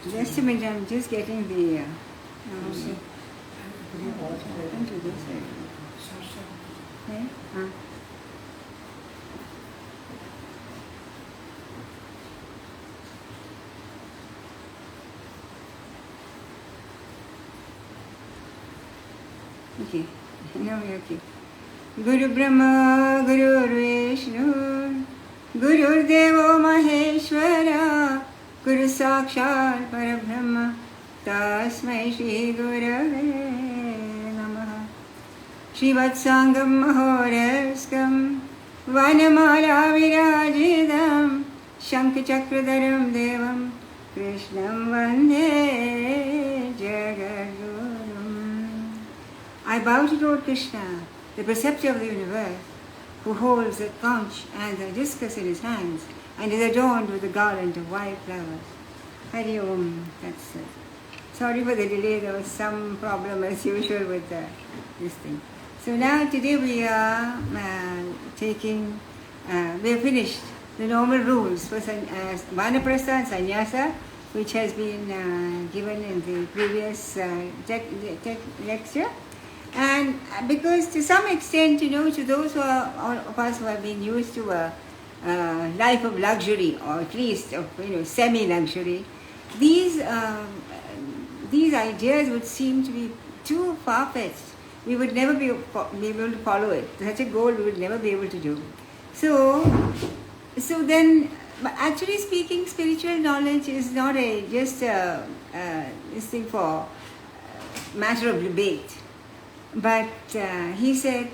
Just a minute, I'm just getting the okay, now we're okay. Guru Brahma, Guru Vishnu, Guru Devo Maheshwara, Guru Sakshat Parabrahma, Tasmai Shri Gurave Namaha. Shrivatsangam Mahoraskam, Vanamala Virajidam, Shankachakradharam Devam, Krishnam Vande Jagagurum. I bow to Lord Krishna, the preceptor of the universe, who holds the conch and the discus in his hands, and is adorned with a garland of white flowers. Hari Om. That's it. Sorry for the delay, there was some problem as usual with this thing. So now today we are we have finished the normal rules for Vanaprastha and Sannyasa, which has been given in the previous lecture. And because to some extent, to those of us who have been used to a life of luxury, or at least of semi-luxury, these ideas would seem to be too far-fetched. We would never be able to follow it. Such a goal we would never be able to do. So then, actually speaking, spiritual knowledge is not just this thing for matter of debate. But he said,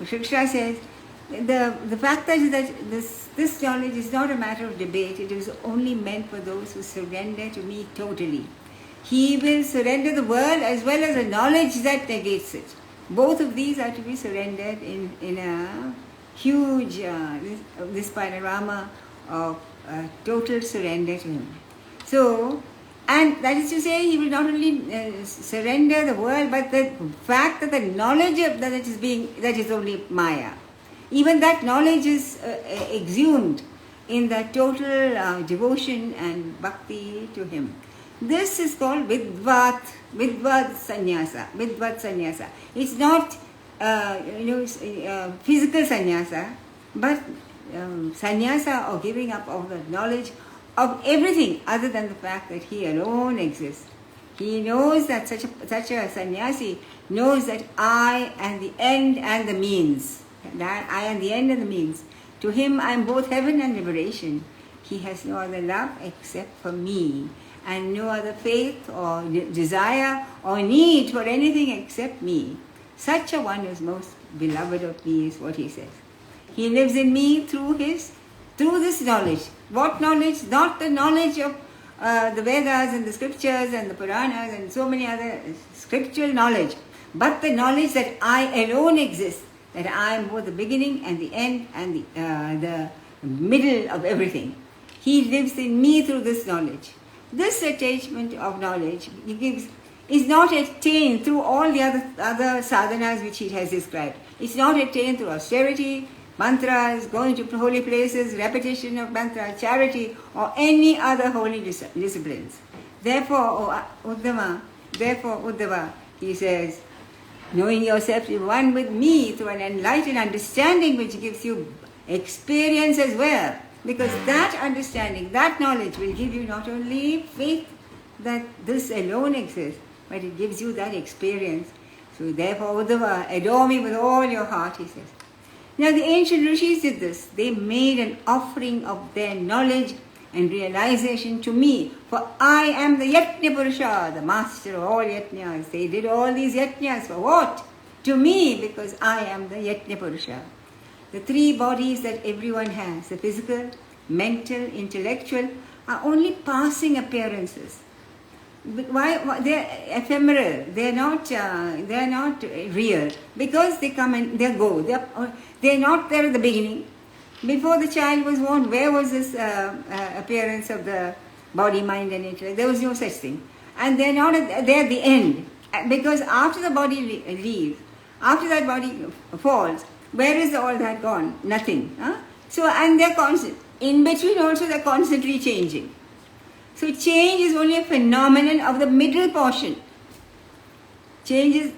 Sri Krishna says, the fact that this knowledge is not a matter of debate, it is only meant for those who surrender to me totally. He will surrender the world as well as the knowledge that negates it. Both of these are to be surrendered in a huge, this panorama of total surrender to him. So, and that is to say, he will not only surrender the world, but the fact that the knowledge of that is only Maya. Even that knowledge is exhumed in the total devotion and bhakti to him. This is called Vidvat Sannyasa. It's not physical sannyasa, but sannyasa, or giving up of the knowledge of everything other than the fact that he alone exists. He knows that such a sannyasi knows that I am the end and the means. That I am the end and the means. To him I am both heaven and liberation. He has no other love except for me, and no other faith or desire or need for anything except me. Such a one is most beloved of me, is what he says. He lives in me through this knowledge. What knowledge? Not the knowledge of the Vedas and the scriptures and the Puranas and so many other scriptural knowledge, but the knowledge that I alone exist, that I am both the beginning and the end and the middle of everything. He lives in me through this knowledge. This attachment of knowledge he gives is not attained through all the other sadhanas which he has described. It's not attained through austerity, mantras, going to holy places, repetition of mantras, charity, or any other holy disciplines. Therefore, Uddhava, he says, knowing yourself to be one with me through an enlightened understanding which gives you experience as well. Because that understanding, that knowledge will give you not only faith that this alone exists, but it gives you that experience. So therefore, Uddhava, adore me with all your heart, he says. Now the ancient rishis did this. They made an offering of their knowledge and realization to me. For I am the Yajna Purusha, the master of all yajnas. They did all these yajnas for what? To me, because I am the Yajna Purusha. The three bodies that everyone has, the physical, mental, intellectual, are only passing appearances. Why they're ephemeral? They're not real, because they come and they go. They're not there at the beginning. Before the child was born, where was this appearance of the body, mind, and intellect? There was no such thing, and they're not there at the end, because after the body leaves, after that body falls, where is all that gone? Nothing. Huh? So, and they're constant. In between also, they're constantly changing. So change is only a phenomenon of the middle portion. Change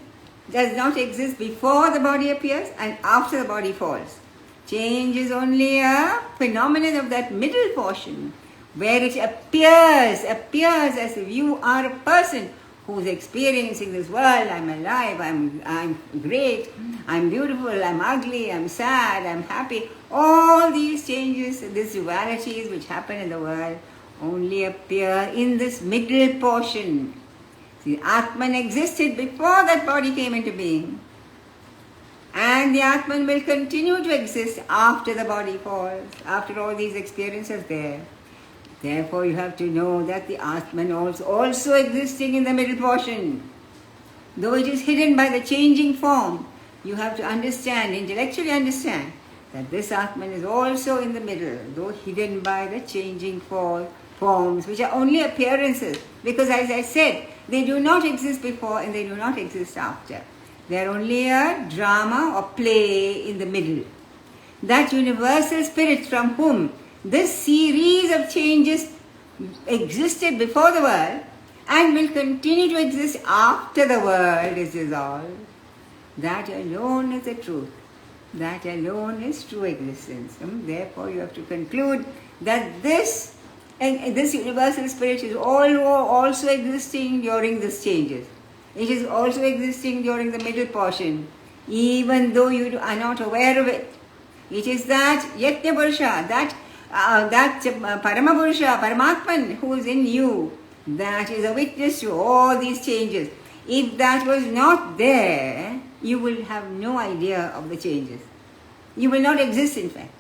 does not exist before the body appears and after the body falls. Change is only a phenomenon of that middle portion, where it appears as if you are a person who's experiencing this world. I'm alive, I'm great, I'm beautiful, I'm ugly, I'm sad, I'm happy. All these changes, these dualities which happen in the world, only appear in this middle portion. See, Atman existed before that body came into being. And the Atman will continue to exist after the body falls, after all these experiences there. Therefore, you have to know that the Atman is also existing in the middle portion. Though it is hidden by the changing form, you have to understand, intellectually understand, that this Atman is also in the middle, though hidden by the changing forms, which are only appearances. Because as I said, they do not exist before and they do not exist after. They are only a drama or play in the middle. That universal spirit from whom this series of changes existed before the world and will continue to exist after the world is dissolved, that alone is the truth. That alone is true existence. Therefore, you have to conclude that this universal spirit is also existing during these changes. It is also existing during the middle portion, even though you are not aware of it. It is that Yatya Purusha, that Paramapurusha, Paramatman who is in you, that is a witness to all these changes. If that was not there, you will have no idea of the changes. You will not exist, in fact.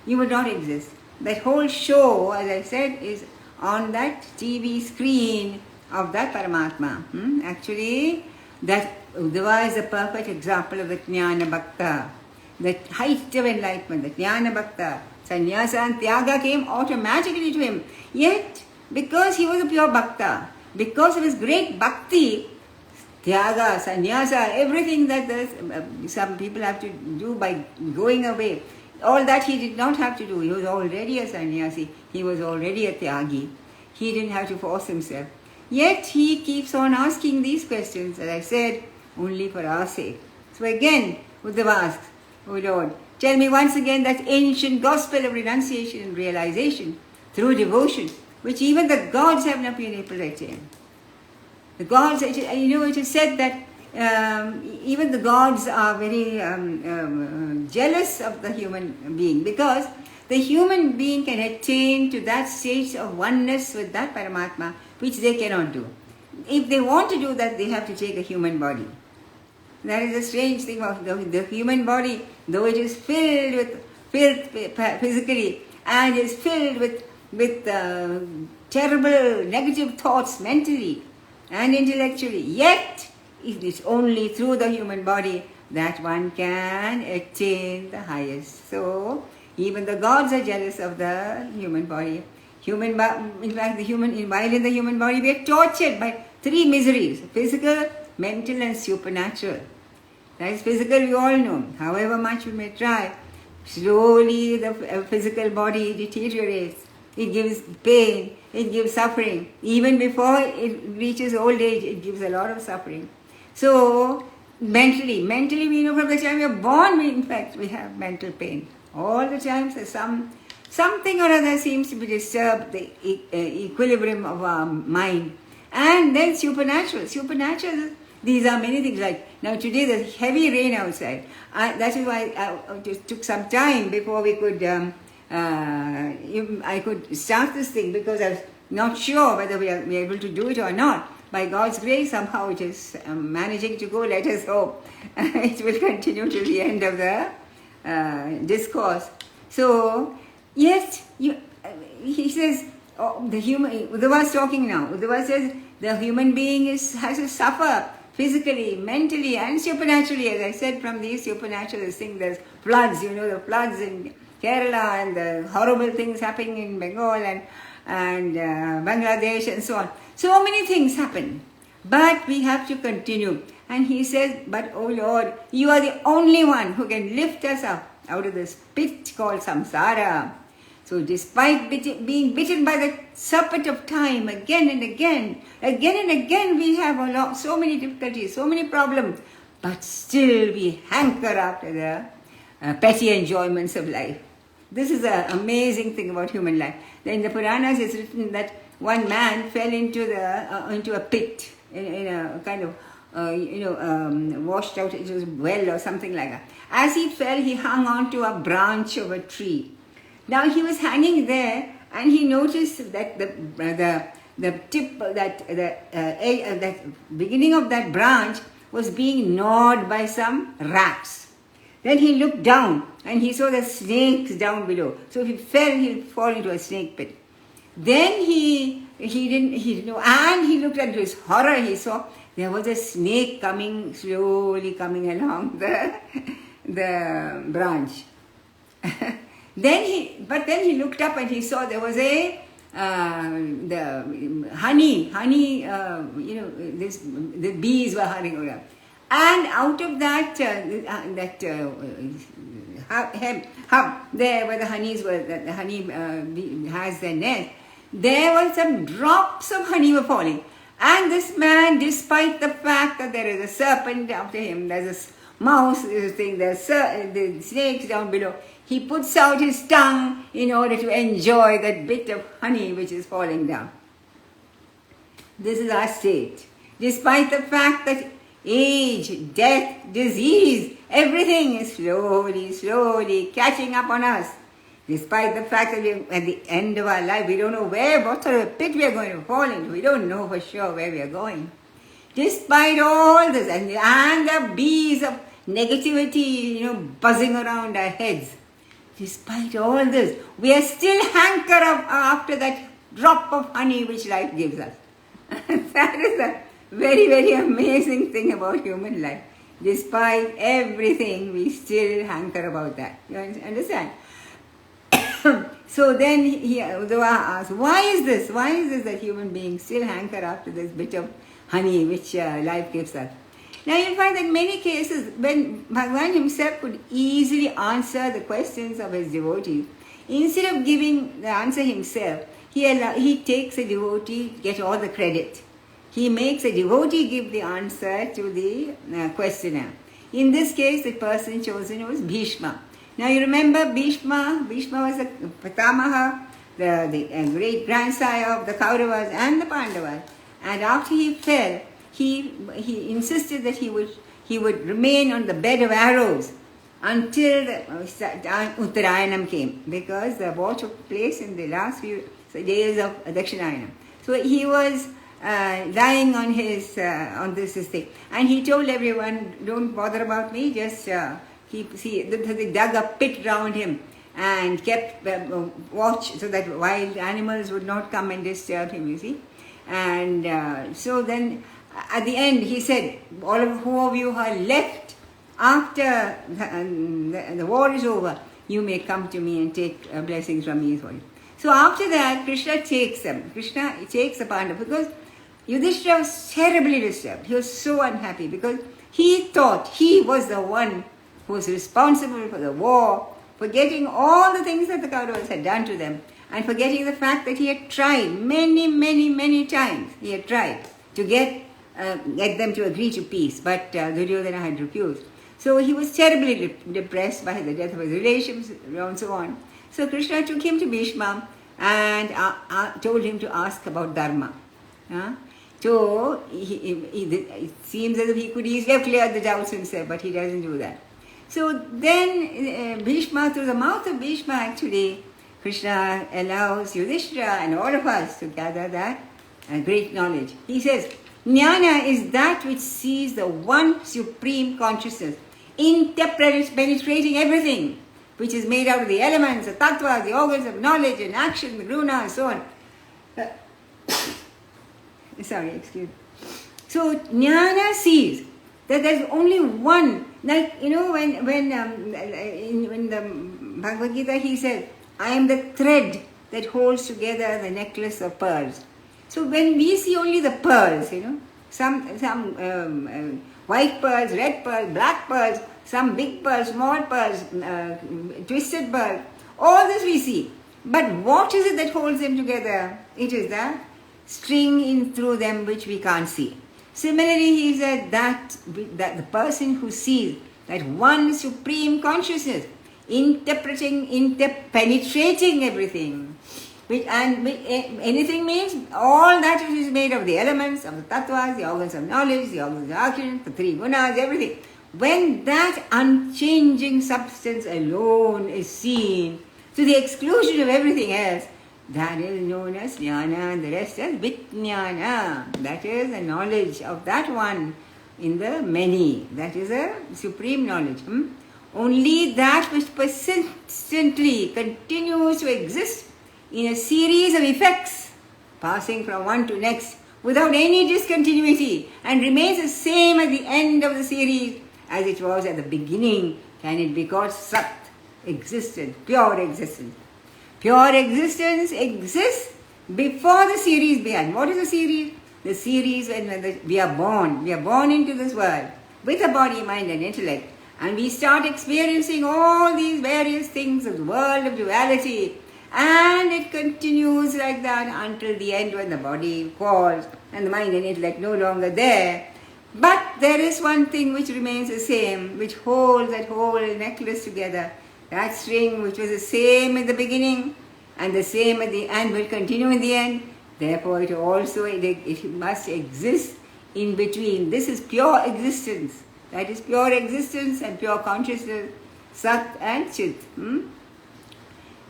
You will not exist. That whole show, as I said, is on that TV screen of that Paramatma. Actually, that Udhhava is a perfect example of the Jnana Bhakta, the height of enlightenment, the Jnana Bhakta. Sannyasa and Tyaga came automatically to him. Yet, because he was a pure Bhakta, because of his great Bhakti, Tyaga, Sannyasa, everything that some people have to do by going away, all that he did not have to do. He was already a sannyasi. He was already a tyagi. He didn't have to force himself. Yet he keeps on asking these questions, as I said, only for our sake. So again, Uddhava asks, O Lord, tell me once again that ancient gospel of renunciation and realization through devotion, which even the gods have not been able to attain. The gods, it is said that even the gods are very jealous of the human being, because the human being can attain to that stage of oneness with that Paramatma, which they cannot do. If they want to do that, they have to take a human body. That is a strange thing of the human body, though it is filled with filth physically and is filled with terrible negative thoughts mentally and intellectually, yet it is only through the human body that one can attain the highest. So, even the gods are jealous of the human body. In fact, while in the human body, we are tortured by three miseries: physical, mental, and supernatural. That is physical, we all know. However much we may try, slowly the physical body deteriorates. It gives pain, it gives suffering. Even before it reaches old age, it gives a lot of suffering. So, mentally we know from the time we are born, in fact, we have mental pain. All the time, something or other seems to be disturbed the equilibrium of our mind. And then supernatural, these are many things. Like now today there's heavy rain outside. That is why it took some time before we could, I could start this thing, because I was not sure whether we are able to do it or not. By God's grace, somehow it is managing to go. Let us hope it will continue till the end of the discourse. So, yes, he says, Udhhava is talking now. Udhhava says the human being has to suffer physically, mentally, and supernaturally. As I said, from these supernatural things, there's floods, the floods in Kerala and the horrible things happening in Bengal and Bangladesh and so on. So many things happen. But we have to continue. And he says, but oh Lord, you are the only one who can lift us up out of this pit called samsara. So despite being bitten by the serpent of time again and again, we have so many difficulties, so many problems, but still we hanker after the petty enjoyments of life. This is an amazing thing about human life. In the Puranas it's written that one man fell into a pit, in a kind of washed out, it was a well or something like that. As he fell, he hung on to a branch of a tree. Now he was hanging there, and he noticed that the tip, that beginning of that branch was being gnawed by some rats. Then he looked down, and he saw the snakes down below. So if he fell, he'll fall into a snake pit. Then he didn't know, and he looked at his horror. He saw there was a snake slowly coming along the branch. Then he looked up and he saw there was the honey. The bees were hurrying around, and out of that hub there where the honeys were, the honey bee has their nest. There were some drops of honey were falling. And this man, despite the fact that there is a serpent after him, there's a mouse, there's the snakes down below, he puts out his tongue in order to enjoy that bit of honey which is falling down. This is our state. Despite the fact that age, death, disease, everything is slowly catching up on us. Despite the fact that at the end of our life, we don't know what sort of pit we are going to fall into. We don't know for sure where we are going. Despite all this, and the bees of negativity, buzzing around our heads. Despite all this, we are still hanker after that drop of honey which life gives us. That is a very, very amazing thing about human life. Despite everything, we still hanker about that. You understand? So then Udhhava asks, why is this? Why is this that human beings still hanker after this bit of honey which life gives us? Now you'll find that many cases when Bhagavan himself could easily answer the questions of his devotees, instead of giving the answer himself, he takes a devotee to get all the credit. He makes a devotee give the answer to the questioner. In this case, the person chosen was Bhishma. Now you remember Bhishma was the Pitamaha, the great grandsire of the Kauravas and the Pandavas. And after he fell, he insisted that he would remain on the bed of arrows until Uttarayanam came, because the war took place in the last few days of Dakshinayana. So he was lying on this thing, and he told everyone, "Don't bother about me, just." They dug a pit round him and kept watch so that wild animals would not come and disturb him, you see. And so then at the end he said, who of you are left after the war is over, you may come to me and take blessings from me. So after that, Krishna takes them. Krishna takes the Pandavas, because Yudhishthira was terribly disturbed. He was so unhappy because he thought he was the one who was responsible for the war, forgetting all the things that the Kauravas had done to them, and forgetting the fact that he had tried many times. He had tried to get them to agree to peace, but Duryodhana had refused. So he was terribly depressed by the death of his relations and so on. So Krishna took him to Bhishma and told him to ask about dharma. So it seems as if he could easily have cleared the doubts himself, but he doesn't do that. So then Bhishma, through the mouth of Bhishma actually, Krishna allows Yudhishthira and all of us to gather that great knowledge. He says, Jnana is that which sees the one supreme consciousness, interpenetrating everything. which is made out of the elements, the tattvas, the organs of knowledge and action, the guna and so on. Sorry, excuse me. So jnana sees that there's only one. Like, when in the Bhagavad Gita he said, I am the thread that holds together the necklace of pearls. So when we see only the pearls, some white pearls, red pearls, black pearls, some big pearls, small pearls, twisted pearls, all this we see. But what is it that holds them together? It is the string in through them which we can't see. Similarly, he said that the person who sees that one supreme consciousness, penetrating everything, anything means all that which is made of the elements, of the tattvas, the organs of knowledge, the organs of action, the three gunas, everything. When that unchanging substance alone is seen to the exclusion of everything else, that is known as jnana and the rest as vijnana. That is the knowledge of that one in the many. That is a supreme knowledge. Only that which persistently continues to exist in a series of effects, passing from one to next without any discontinuity and remains the same at the end of the series as it was at the beginning, can it be called Sat, existence, pure existence. Pure existence exists before the series began. What is the series? The series when we are born. We are born into this world with a body, mind and intellect. And we start experiencing all these various things of the world of duality. And it continues like that until the end when the body falls and the mind and intellect no longer there. But there is one thing which remains the same, which holds that whole necklace together. That string which was the same in the beginning and the same at the end will continue in the end. Therefore it must exist in between. This is pure existence. That is pure existence and pure consciousness, Sat and Chit.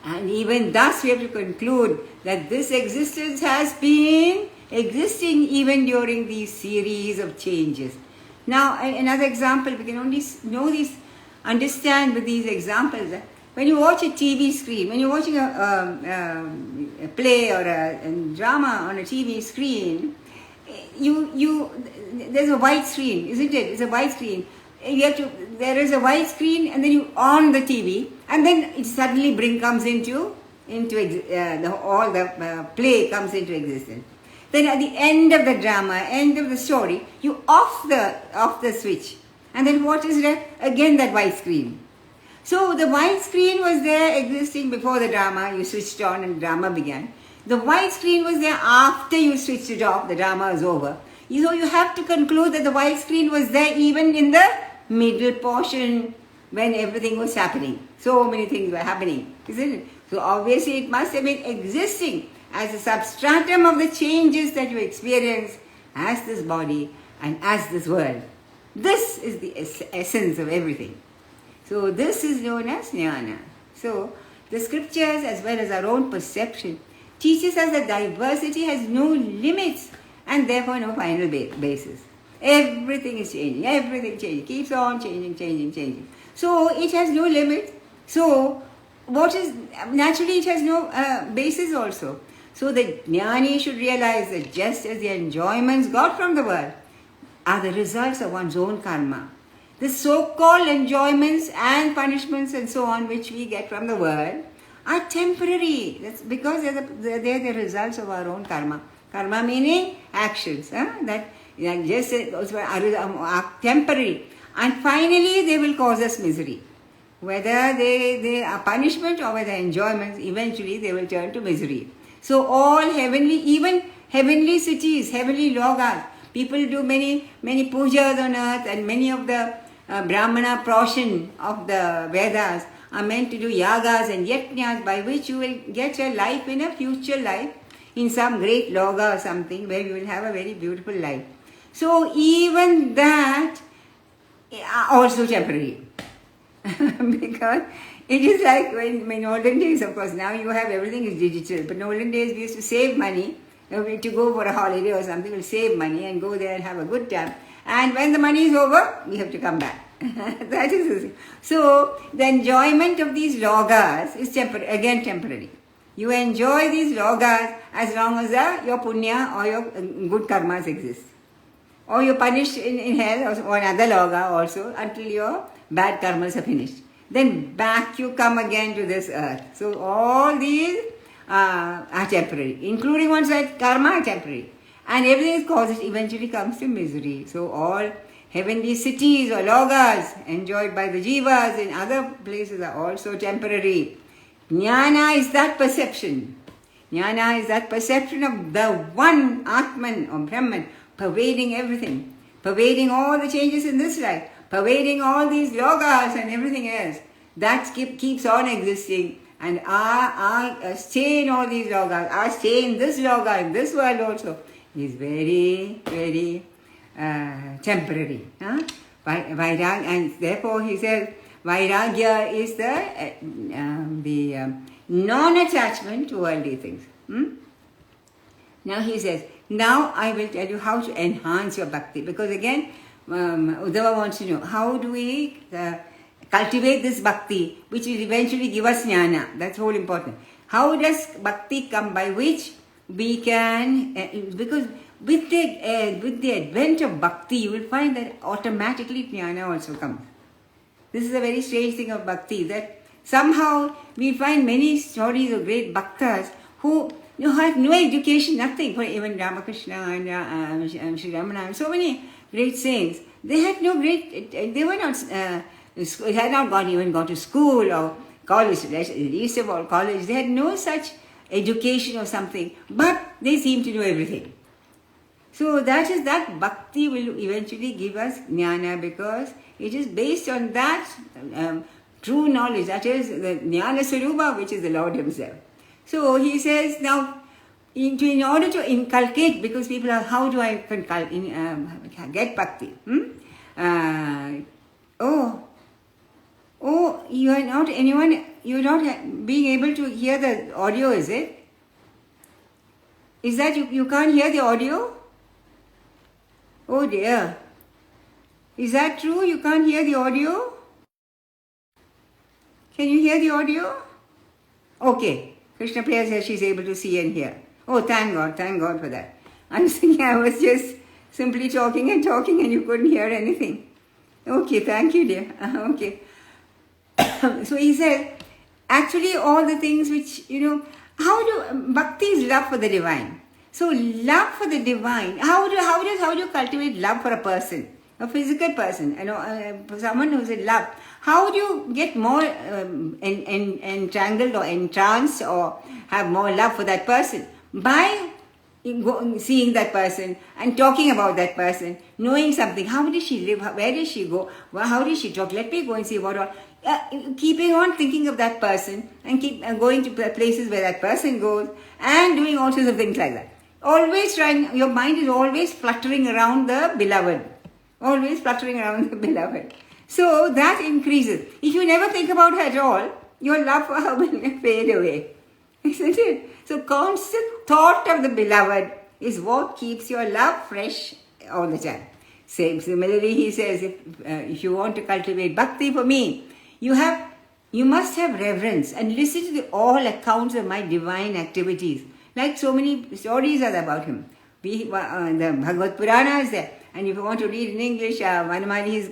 And even thus we have to conclude that this existence has been existing even during these series of changes. Now another example, we can only understand with these examples. When you watch a TV screen, when you're watching a play or a drama on a TV screen, there's a white screen, isn't it? It's a white screen. There is a white screen, and then you on the TV, and then it suddenly all the play comes into existence. Then at the end of the drama, end of the story, you off the switch, and then what is left? Again that white screen. So the white screen was there existing before the drama. You switched on and the drama began. The white screen was there after you switched it off. The drama is over. So you have to conclude that the white screen was there even in the middle portion when everything was happening. So many things were happening, isn't it? So obviously it must have been existing as a substratum of the changes that you experience as this body and as this world. This is the essence of everything. So this is known as jnana. So the scriptures as well as our own perception teaches us that diversity has no limits and therefore no final basis. Everything is changing, everything changes, keeps on changing. So it has no limit. So naturally it has no basis also. So the jnani should realize that just as the enjoyments got from the world are the results of one's own karma, the so-called enjoyments and punishments and so on which we get from the world are temporary. That's because they're the results of our own karma. Karma meaning actions. That just are temporary. And finally they will cause us misery. Whether they are punishment or whether enjoyments, eventually they will turn to misery. So all even heavenly cities, heavenly logas, people do many pujas on earth, and many of the Brahmana portion of the Vedas are meant to do yagas and yajnas by which you will get a life in a future life in some great loga or something where you will have a very beautiful life. So even that also temporary. Because it is like when in olden days, of course, now you have everything is digital, but in olden days we used to save money to go for a holiday or something. We'll save money and go there and have a good time. And when the money is over, we have to come back. That is so. The enjoyment of these logas is temporary. You enjoy these logas as long as your punya or your good karmas exist, or you're punished in hell or another loga also until your bad karmas are finished. Then back you come again to this earth. So all these are temporary, including one's karma are temporary, and everything is caused. Eventually comes to misery. So all heavenly cities or logas enjoyed by the jivas in other places are also temporary. Jnana is that perception. Jnana is that perception of the one Atman or Brahman pervading everything, pervading all the changes in this life, pervading all these logas and everything else. That keeps on existing, and our stay in all these logas, our stay in this loga, in this world also, is very, very temporary. Vairagya, and therefore he says, Vairagya is the non-attachment to worldly things. Now he says, now I will tell you how to enhance your bhakti. Because again, Udhhava wants to know, how do we cultivate this bhakti, which will eventually give us jnana? That's all important. How does bhakti come, by which we can, because with the advent of bhakti, you will find that automatically jnana also comes. This is a very strange thing of bhakti, that somehow we find many stories of great bhaktas who had no education, nothing. For even Ramakrishna and Sri Ramana and so many great saints, they had no great, they were not, had not even gone to school or college, least of all college. They had no such education or something, but they seem to know everything. So that bhakti will eventually give us jnana, because it is based on that true knowledge, that is the jnana swarupa, which is the Lord Himself. So he says, now, in order to inculcate, because people are, how do I get bhakti? You are not anyone, you are not being able to hear the audio, is it? Is that you can't hear the audio? Oh dear. Is that true? You can't hear the audio? Can you hear the audio? Okay. Krishna Priya says she's able to see and hear. Oh, thank God for that. I was thinking I was just simply talking and you couldn't hear anything. Okay, thank you, dear. Okay. So he said, actually all the things which, bhakti is love for the divine. So love for the divine, how do you cultivate love for a person, a physical person, for someone who's in love? How do you get more entangled or entranced or have more love for that person? By seeing that person and talking about that person, knowing something. How did she live? Where did she go? How did she talk? Let me go and see what all. Keeping on thinking of that person and keep going to places where that person goes and doing all sorts of things like that. Always trying, your mind is always fluttering around the beloved. Always fluttering around the beloved. So that increases. If you never think about her at all, your love for her will fade away. Isn't it? So constant thought of the beloved is what keeps your love fresh all the time. Similarly, he says, if you want to cultivate bhakti for me, you must have reverence and listen to all accounts of my divine activities. Like so many stories are about him. The Bhagavad Purana is there. And if you want to read in English, Vanamali's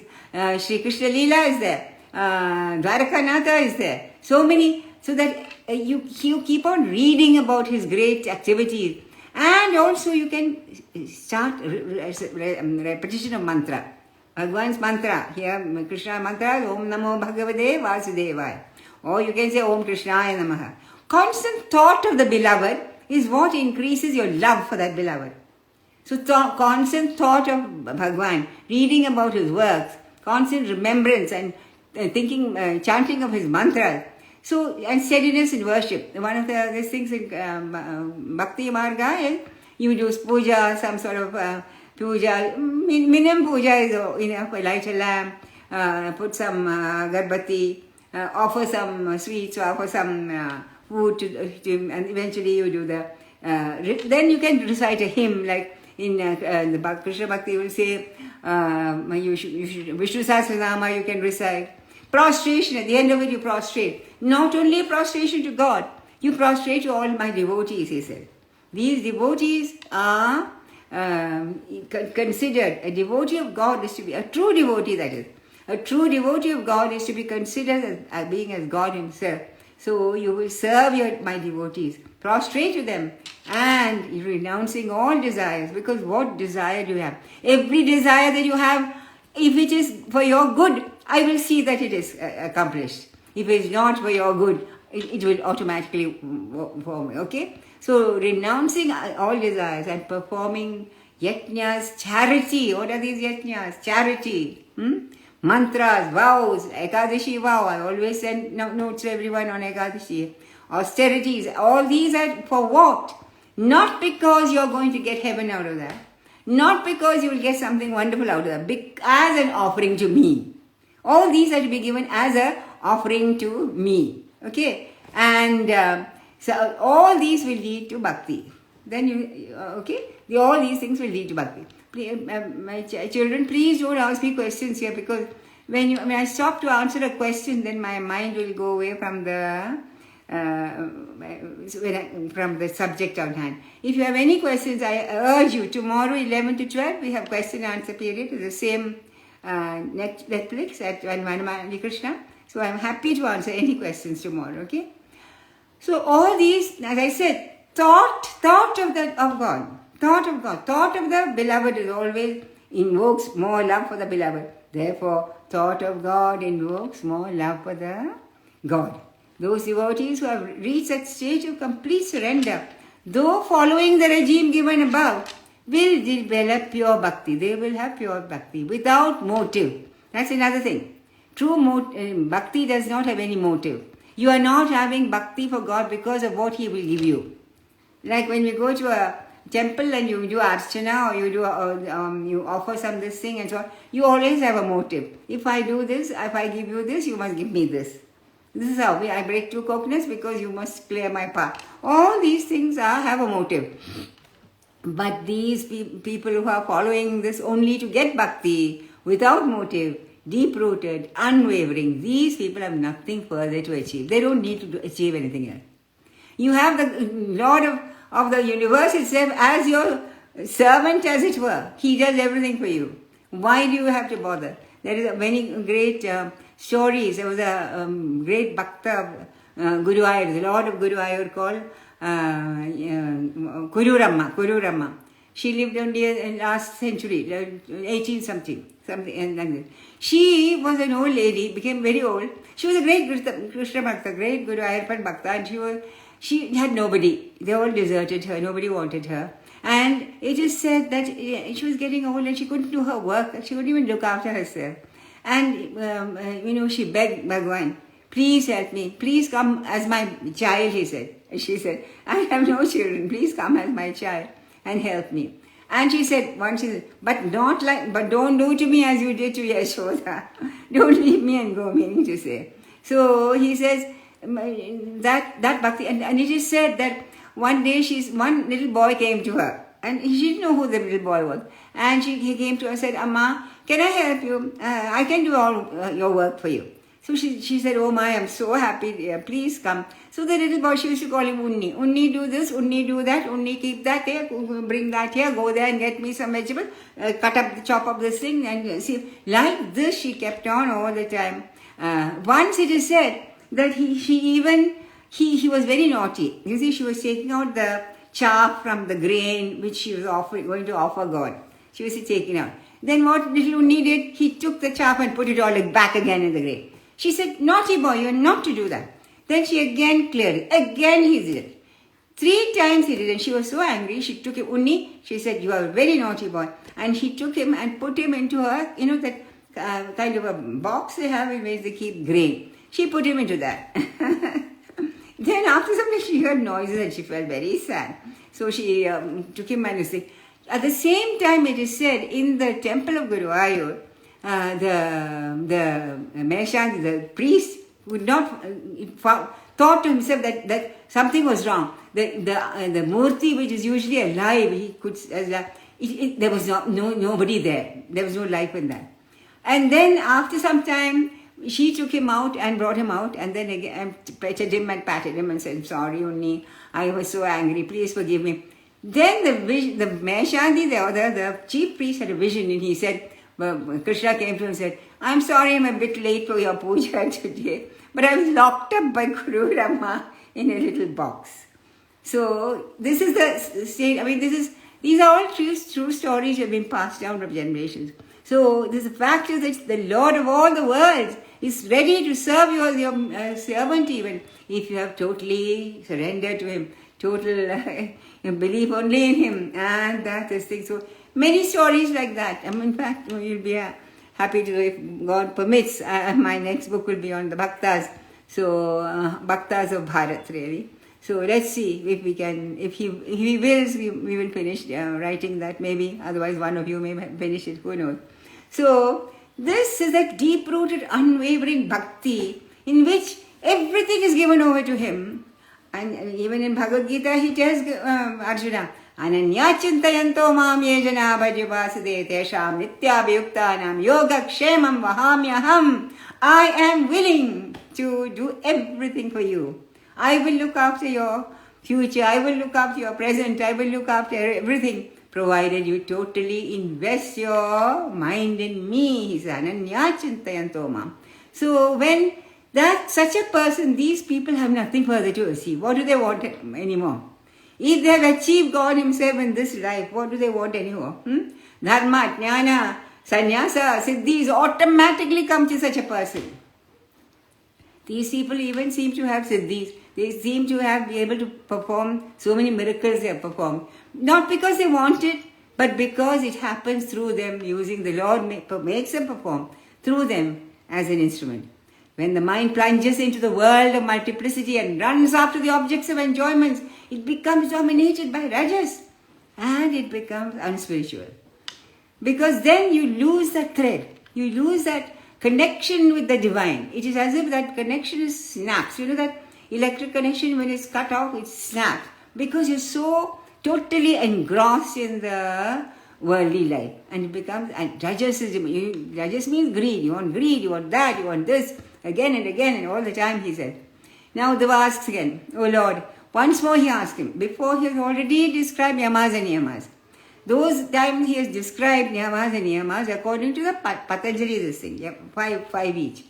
Sri Krishna Leela is there. Dwarakanatha is there. So many, so that you keep on reading about his great activities. And also you can start repetition of mantra. Bhagwan's mantra. Here, Krishna mantra is Om Namo Bhagavate Vasudevaya. Or you can say Om Krishnaya Namaha. Constant thought of the beloved is what increases your love for that beloved. So constant thought of Bhagwan, reading about his works, constant remembrance and thinking, chanting of his mantras. So, and steadiness in worship. One of these things in Bhakti Marga is you do puja, some sort of puja. Minimum puja is, light a lamp, put some garbati, offer some sweets, offer some food and eventually you do the, then you can recite a hymn like in the Krishna Bhakti will say, you should Vishnu Sahasranama you can recite. Prostration, at the end of it you prostrate. Not only prostration to God, you prostrate to all my devotees, he said. These devotees are considered, a devotee of God is to be, a true devotee that is. A true devotee of God is to be considered as being as God himself. So you will serve my devotees, prostrate to them, and renouncing all desires. Because what desire do you have? Every desire that you have, if it is for your good, I will see that it is accomplished. If it is not for your good, it will automatically form. Okay? So renouncing all desires and performing yajnas, charity. What are these yajnas? Charity. Mantras, vows, Ekadashi vow. I always send notes to everyone on Ekadashi. Austerities. All these are for what? Not because you are going to get heaven out of that. Not because you will get something wonderful out of that. As an offering to me. All these are to be given as an offering to me. Okay? And so all these will lead to bhakti. Then all these things will lead to bhakti. My children, please don't ask me questions here, because when I stop to answer a question, then my mind will go away from the subject on hand. If you have any questions, I urge you, tomorrow 11 to 12, we have question and answer period. It's the same Netflix at Vanamali Krishna. So I'm happy to answer any questions tomorrow, okay? So all these, as I said, thought of God. Thought of God, thought of the beloved is always invokes more love for the beloved. Therefore, thought of God invokes more love for the God. Those devotees who have reached that stage of complete surrender, though following the regime given above, will develop pure bhakti. They will have pure bhakti without motive. That's another thing. True bhakti does not have any motive. You are not having bhakti for God because of what He will give you. Like when we go to a temple and you do archana, or you do you offer some this thing and so on, you always have a motive. If I do this, if I give you this, you must give me this. This is how I break 2 coconuts because you must clear my path. All these things have a motive. But these people who are following this only to get bhakti, without motive, deep-rooted, unwavering, these people have nothing further to achieve. They don't need to achieve anything else. You have the Lord of the universe itself as your servant, as it were. He does everything for you. Why do you have to bother? There is a very great stories. There was a great Bhakta, Guruvayur, the Lord of Guruvayur, called Kururama. She lived only in last century, 18 something like that. She was an old lady, became very old. She was a great Krishna Bhakta, great Guruvayur Bhakta, and she had nobody. They all deserted her. Nobody wanted her. And it is said that she was getting old and she couldn't do her work. She couldn't even look after herself. And, she begged Bhagwan, please help me. Please come as my child, he said. She said, I have no children. Please come as my child and help me. And she said, but don't do to me as you did to Yashoda. Don't leave me and go, meaning to say. So he says, that bhakti, and it is said that one day one little boy came to her, and she didn't know who the little boy was, and he came to her and said, Amma, can I help you? I can do all your work for you. So she said, oh my, I'm so happy, please come. So the little boy, she used to call him Unni. Unni do this, Unni do that, Unni keep that here, bring that here, go there and get me some vegetable, chop up this thing, and see. Like this she kept on all the time. Once it is said that he was very naughty. You see, she was taking out the chaff from the grain which she was going to offer God. She was taking out. Then what little Unni did, he took the chaff and put it all back again in the grain. She said, naughty boy, you are not to do that. Then she again cleared it. Again he did it. 3 times he did it. And she was so angry. She took him, Unni, she said, you are a very naughty boy. And she took him and put him into her, that kind of a box they have in which they keep grain. She put him into that. Then after some time she heard noises and she felt very sad. So she took him and said, at the same time it is said in the temple of Guruvayur, the Maheshanti, the priest, would not thought to himself that something was wrong. The murti, which is usually alive, there was nobody there. There was no life in that. And then after some time, she took him out and brought him out, and then again petted him and patted him and said, "Sorry, Unni, I was so angry. Please forgive me." Then the Mahashanti, the chief priest, had a vision, and he said, Krishna came to him and said, "I'm sorry, I'm a bit late for your puja today, but I was locked up by Guru Rama in a little box." So this is the state. I mean, these are all true stories that have been passed down from generations. So this fact is that the Lord of all the worlds is ready to serve your servant, even if you have totally surrendered to Him, total belief only in Him, and that is thing. So many stories like that. In fact, you'll be happy to, if God permits. My next book will be on the Bhaktas. So Bhaktas of Bharat, really. So let's see if we can, if he wills, we will finish writing that maybe. Otherwise, one of you may finish it, who knows. So this is a deep-rooted, unwavering bhakti in which everything is given over to him. And even in Bhagavad Gita, he tells Arjuna, "Ananya chintayanto mam ye jana bhajavasade tesham nityabhyuktanam yoga kshemam vahamyaham." I am willing to do everything for you. I will look after your future, I will look after your present, I will look after everything, provided you totally invest your mind in me. He said, "Ananya chintayanto mam." So when such a person, these people have nothing further to achieve. What do they want anymore? If they have achieved God Himself in this life, what do they want anymore? Dharma, jnana, sannyasa, siddhis automatically come to such a person. These people even seem to have siddhis. They seem to be able to perform so many miracles they have performed. Not because they want it, but because it happens through them, using the Lord makes them perform through them as an instrument. When the mind plunges into the world of multiplicity and runs after the objects of enjoyments, it becomes dominated by rajas and it becomes unspiritual. Because then you lose that thread, you lose that connection with the divine. It is as if that connection snaps. You know that electric connection, when it's cut off, it snaps. Because you're so totally engrossed in the worldly life. And it becomes, and rajasism. Rajas means greed. You want that, you want this, again and again, and all the time, he said. Now Udhhava asks again, "Oh Lord," once more he asked him. Before he has already described yamas and niyamas. Those times he has described niyamas and niyamas according to the Patanjali, this thing, five each.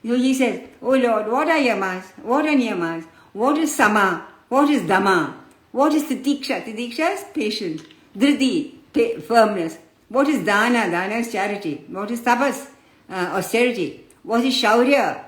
So he says, "Oh Lord, what are yamas? What are niyamas? What is sama? What is dhamma? What is titiksha? Titiksha is patience. Dhriti, firmness. What is dana? Dana is charity. What is tapas? Austerity. What is shaurya?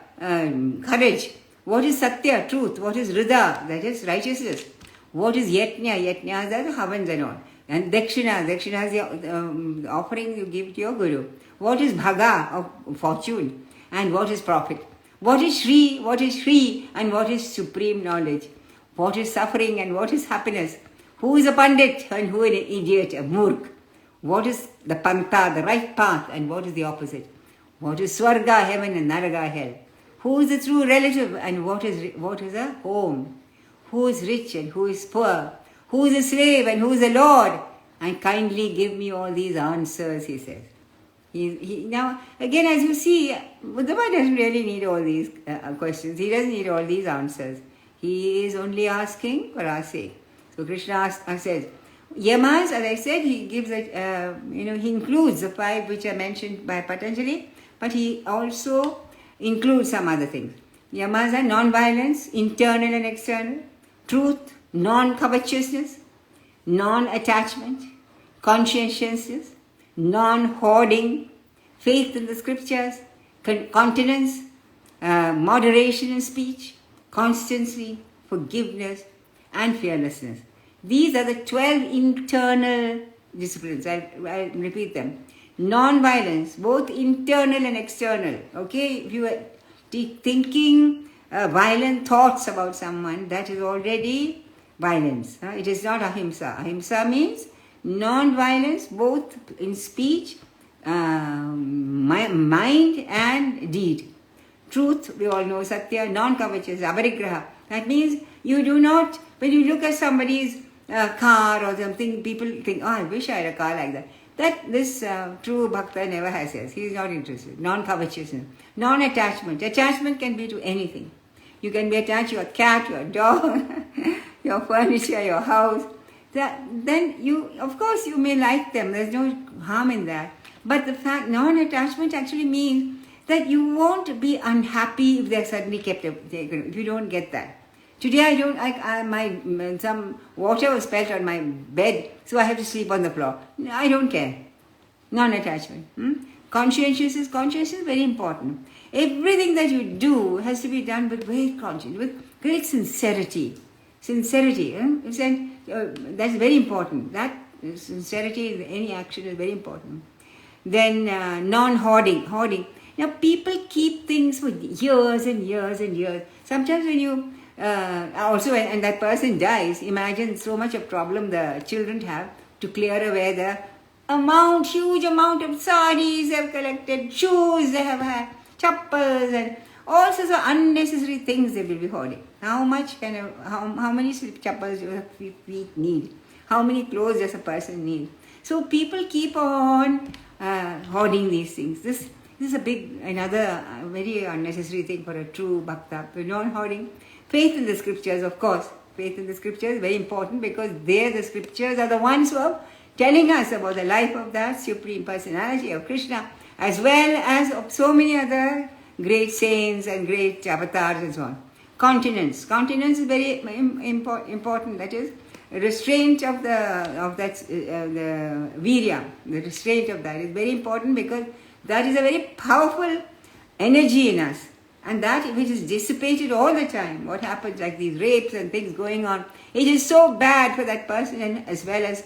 Courage. What is satya? Truth. What is rida? That is righteousness. What is yajna? Yajna is the havans and all. And dakshina. Dakshina is the offering you give to your guru. What is bhaga? Of fortune. And what is profit? What is Shri? What is Shri? And what is supreme knowledge? What is suffering and what is happiness? Who is a pandit and who is an idiot, a murk? What is the panta, the right path, and what is the opposite? What is swarga, heaven, and naraga, hell? Who is the true relative and what is a home? Who is rich and who is poor? Who is a slave and who is a lord? And kindly give me all these answers, he says. Now, again, as you see, Udhhava doesn't really need all these questions. He doesn't need all these answers. He is only asking for our sake. So Krishna says, yamas, as I said, he gives it, he includes the 5 which are mentioned by Patanjali, but he also includes some other things. Yamas are non-violence, internal and external, truth, non-covetousness, non-attachment, conscientiousness, non-hoarding, faith in the scriptures, continence, moderation in speech, constancy, forgiveness, and fearlessness. These are the 12 internal disciplines. I'll repeat them. Non-violence, both internal and external. Okay, if you are thinking violent thoughts about someone, that is already violence. It is not ahimsa. Ahimsa means non-violence, both in speech, mind and deed. Truth, we all know, satya, non-covetous, avarigraha. That means you do not, when you look at somebody's car or something, people think, oh, I wish I had a car like that. This true bhakta never has this. He is not interested. Non-covetousness. Non-attachment. Attachment can be to anything. You can be attached to your cat, your dog, your furniture, your house. Then you, of course, you may like them. There's no harm in that. But the fact, non-attachment actually means that you won't be unhappy if they're suddenly kept taken, if you don't get that. Today some water was spilled on my bed, so I have to sleep on the floor. I don't care. Non-attachment. Conscientious is very important. Everything that you do has to be done with great conscience, with great sincerity. Sincerity, that's very important. That sincerity in any action is very important. Then non-hoarding. Hoarding. Now people keep things for years and years and years. Sometimes when you also when that person dies, imagine so much of problem the children have to clear away the huge amount of sarees they have collected, shoes they have had, chappals and all sorts of unnecessary things they will be hoarding. How many chappals do your feet need? How many clothes does a person need? So people keep on hoarding these things. This is another very unnecessary thing for a true bhakta. Non-hoarding. Faith in the scriptures, of course. Faith in the scriptures is very important because the scriptures are the ones who are telling us about the life of that Supreme Personality of Krishna, as well as of so many other great saints and great avatars and so on. Continence. Continence is very important. That is, restraint of the virya. The restraint of that is very important because that is a very powerful energy in us. And that which is dissipated all the time, what happens like these rapes and things going on, it is so bad for that person and as well as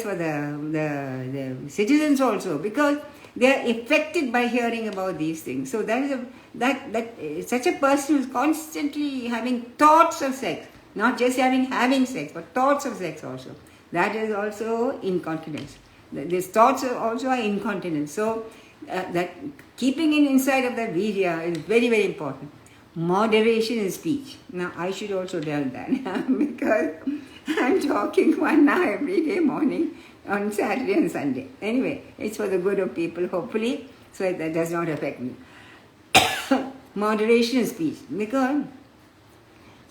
for the citizens also, because they are affected by hearing about these things. So such a person who is constantly having thoughts of sex, not just having sex, but thoughts of sex also, that is also incontinence. These thoughts also are incontinence. So that keeping it inside of that virya is very, very important. Moderation in speech. Now, I should also tell that because I'm talking 1 hour every day morning on Saturday and Sunday. Anyway, it's for the good of people, hopefully, so that does not affect me. Moderation in speech. Because,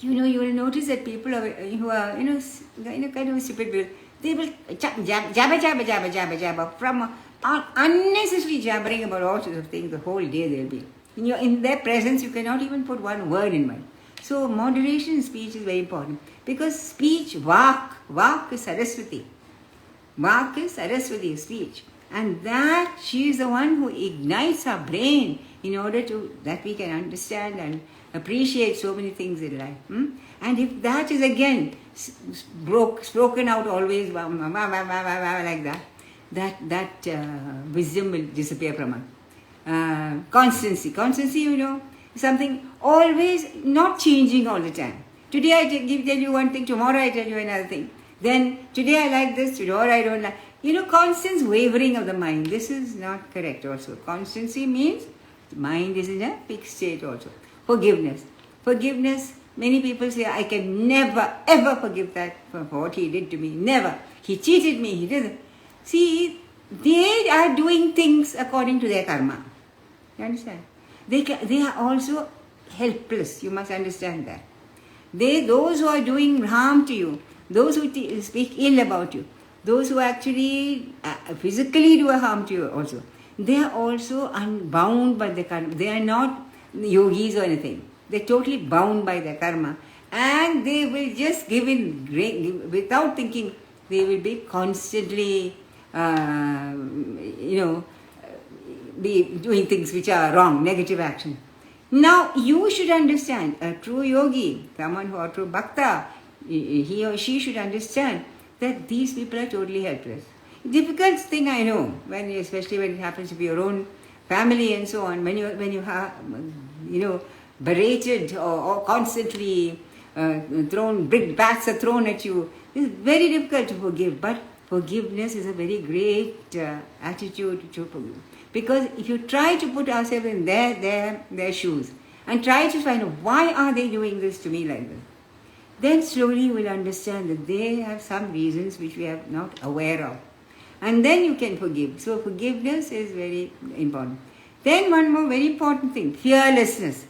you will notice that people who are, kind of stupid people, they will jabber from unnecessarily jabbering about all sorts of things the whole day they'll be. In their presence, you cannot even put one word in mind. So moderation in speech is very important because speech, vak is Saraswati. Vak is Saraswati, speech. And that she is the one who ignites our brain in order that we can understand and appreciate so many things in life. And if that is again spoken out always like that wisdom will disappear from us. Constancy, is something always not changing all the time. Today I tell you one thing, tomorrow I tell you another thing. Then today I like this, tomorrow I don't like. Constant wavering of the mind. This is not correct also. Constancy means mind is in a fixed state also. Forgiveness. Many people say, I can never ever forgive that for what he did to me. Never. He cheated me. He didn't. See, they are doing things according to their karma. You understand? They are also helpless. You must understand that. Those who are doing harm to you, those who speak ill about you, those who actually physically do a harm to you also, they are also unbound by the karma. They are not yogis or anything. They are totally bound by their karma. And they will just give in, without thinking, they will be constantly, be doing things which are wrong, negative action. Now, you should understand, a true yogi, someone who is a true bhakta, he or she should understand that these people are totally helpless. Difficult thing I know, especially when it happens to be your own family and so on, when you have, berated or constantly big bats are thrown at you, it's very difficult to forgive. But forgiveness is a very great attitude to forgive. Because if you try to put ourselves in their shoes and try to find out why are they doing this to me like this, then slowly you will understand that they have some reasons which we are not aware of. And then you can forgive. So forgiveness is very important. Then one more very important thing, fearlessness.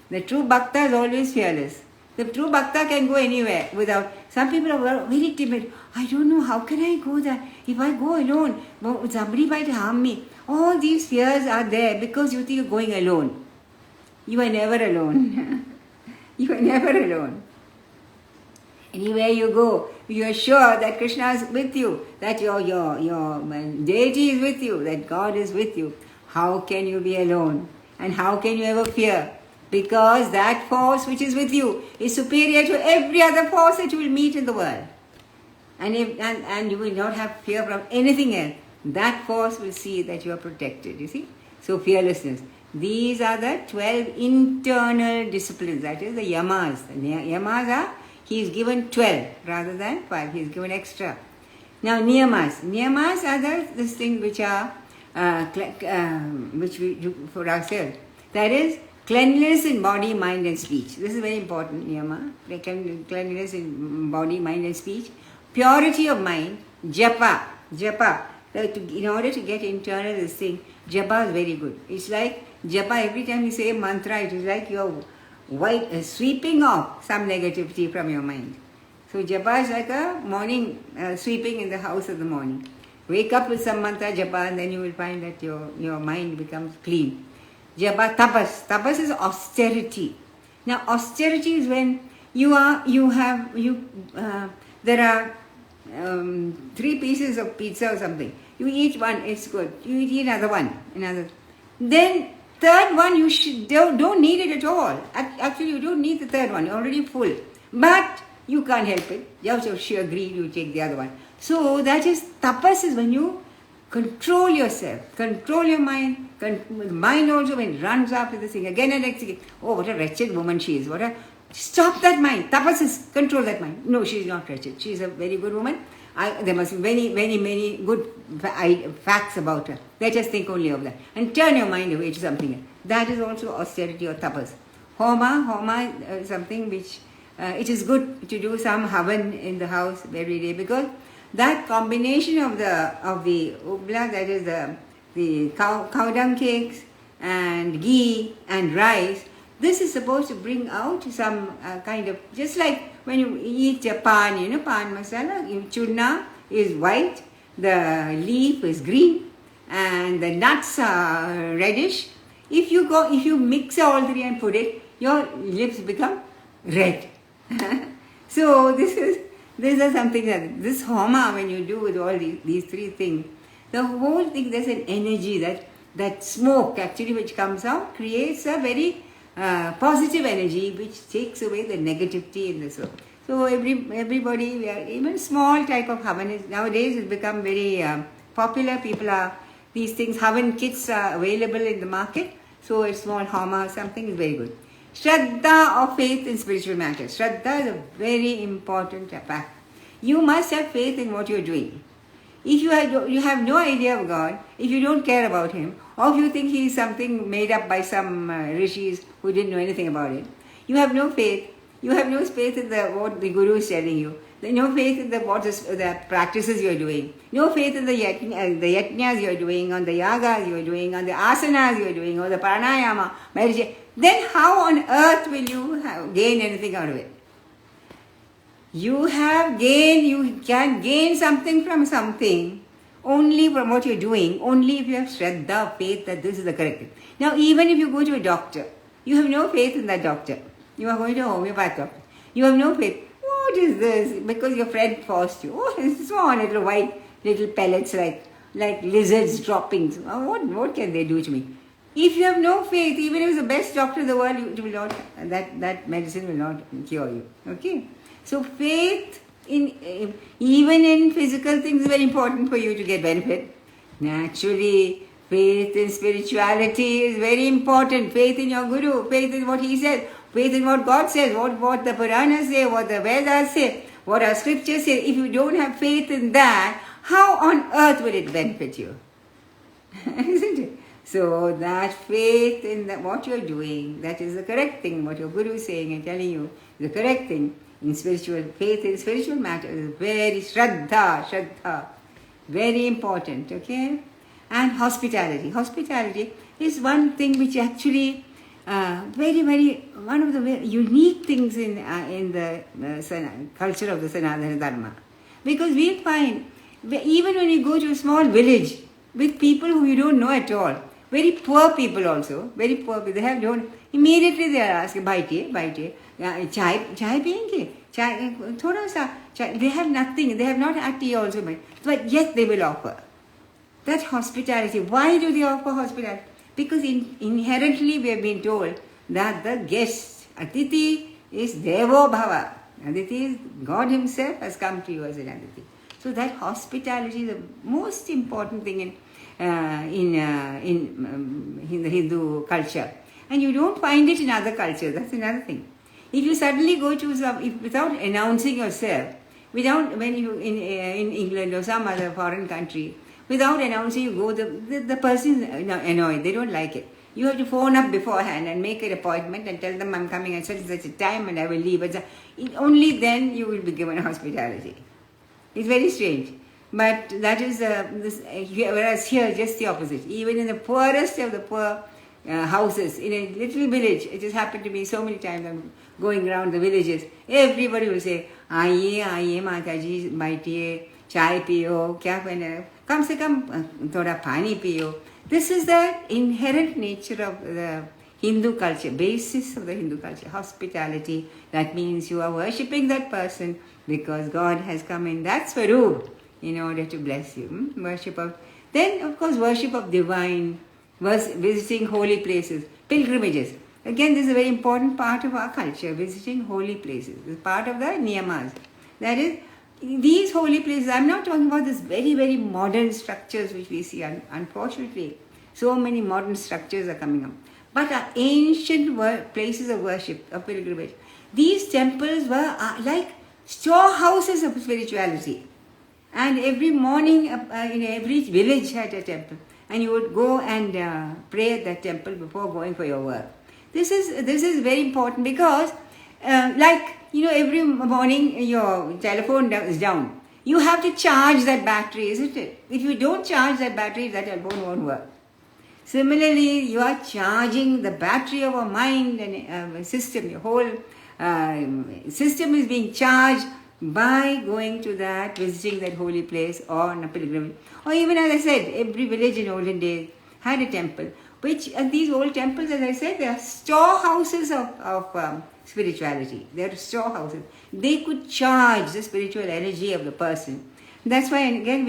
The true bhakta is always fearless. The true bhakta can go anywhere without. Some people are very timid. I don't know, how can I go there? If I go alone, somebody might harm me. All these fears are there because you think you're going alone. You are never alone. You are never alone. Anywhere you go, you are sure that Krishna is with you, that your deity is with you, that God is with you. How can you be alone? And how can you ever fear? Because that force which is with you is superior to every other force that you will meet in the world. And you will not have fear from anything else. That force will see that you are protected, you see. So fearlessness. These are the 12 internal disciplines, that is the yamas. The yamas are, he is given 12 rather than 5, he is given extra. Now niyamas. Niyamas are this thing which are, which we do for ourselves. That is, cleanliness in body, mind and speech. This is very important, niyama. Cleanliness in body, mind and speech. Purity of mind, japa. In order to get internal this thing, japa is very good. It's like japa, every time you say a mantra, it is like you're sweeping off some negativity from your mind. So japa is like a morning sweeping in the house of the morning. Wake up with some mantra japa and then you will find that your mind becomes clean. Japa, tapas. Tapas is austerity. Now austerity is when there are 3 pieces of pizza or something. You eat one, it's good. You eat another one, Then third one, you don't need it at all. Actually, you don't need the third one. You're already full. But you can't help it. Just of sheer greed, you take the other one. So that is, tapas is when you control yourself, control your mind. Mind also, when it runs after this thing again and again. Oh, what a wretched woman she is. Stop that mind. Tapas is control that mind. No, she is not wretched. She is a very good woman. There must be many, many, many good facts about her. Let us think only of that. And turn your mind away to something else. That is also austerity or tapas. Homa is something which, it is good to do some havan in the house every day, because that combination of the ubla, that is the cow dung cakes and ghee and rice, this is supposed to bring out some kind of, just like when you eat pan, pan masala, churna is white, the leaf is green, and the nuts are reddish. If you mix all 3 and put it, your lips become red. So this is something that, this homa, when you do with all these 3 things, the whole thing, there's an energy that smoke actually which comes out, creates a very positive energy which takes away the negativity in the soul. So everybody, even small type of havan nowadays has become very popular. These things, havan kits are available in the market. So a small homa, something is very good. Shraddha or faith in spiritual matters. Shraddha is a very important fact. You must have faith in what you're doing. If you have no idea of God, if you don't care about Him, or if you think He is something made up by some rishis who didn't know anything about it, you have no faith. You have no faith in what the Guru is telling you. No faith in the practices you are doing. No faith in the yajnas you are doing, on the yagas you are doing, on the asanas you are doing, or the pranayama, meditation. Then how on earth will you gain anything out of it? You can gain something from something only from what you're doing, only if you have shraddha, faith that this is the correct thing. Now, even if you go to a doctor, you have no faith in that doctor. You are going to a homeopath doctor. You have no faith. What is this? Because your friend forced you. Oh, it's small little white little pellets like lizards droppings. What can they do to me? If you have no faith, even if it's the best doctor in the world, it will not, that medicine will not cure you. Okay? So faith even in physical things is very important for you to get benefit. Naturally, faith in spirituality is very important. Faith in your Guru, faith in what he says, faith in what God says, what the Puranas say, what the Vedas say, what our scriptures say. If you don't have faith in that, how on earth will it benefit you? Isn't it? So that faith in what you're doing, that is the correct thing, what your Guru is saying and telling you, the correct thing. in spiritual faith, in spiritual matters, is very Shraddha, very important, okay? And hospitality. Hospitality is one thing which actually one of the very unique things in the culture of the Sanatana Dharma. Because we'll find, even when you go to a small village with people who you don't know at all, very poor people also, very poor people, immediately they are asking, baite, chai piyenge, chai, thoda sa, chai. They have nothing, they have not had tea also, but yet they will offer. That hospitality. Why do they offer hospitality? Because inherently we have been told that the guest, Atiti, is Devo Bhava. Aditi is God Himself has come to you as an Aditi. So that hospitality is the most important thing in the Hindu culture. And you don't find it in other cultures. That's another thing. If you suddenly go to without announcing yourself, when you in England or some other foreign country, without announcing you go, the person is annoyed. They don't like it. You have to phone up beforehand and make an appointment and tell them I'm coming at such and such a time and I will leave. Only then you will be given hospitality. It's very strange. But that is, whereas here just the opposite. Even in the poorest of the poor houses, in a little village, it has happened to me so many times, I'm going around the villages, everybody will say, Aiye Mataji, baitiye, chai piyo, kya kehna, kam se kam thoda pani piyo. This is the inherent nature of the Hindu culture, basis of the Hindu culture, hospitality. That means you are worshipping that person because God has come in that Swaroop in order to bless you. Then of course worship of divine, visiting holy places, pilgrimages. Again, this is a very important part of our culture, visiting holy places. This is part of the niyamas. That is, these holy places, I'm not talking about this very, very modern structures which we see. Unfortunately, so many modern structures are coming up. But our ancient places of worship, of pilgrimage, these temples were like storehouses of spirituality. And every morning, in every village had a temple. And you would go and pray at that temple before going for your work. This is very important because, every morning your telephone is down. You have to charge that battery, isn't it? If you don't charge that battery, that telephone won't work. Similarly, you are charging the battery of a mind and system. Your whole system is being charged by going to that, visiting that holy place or on a pilgrimage. Or even, as I said, every village in olden days had a temple. These old temples, as I said, they are storehouses of spirituality. They are storehouses. They could charge the spiritual energy of the person. That's why, again,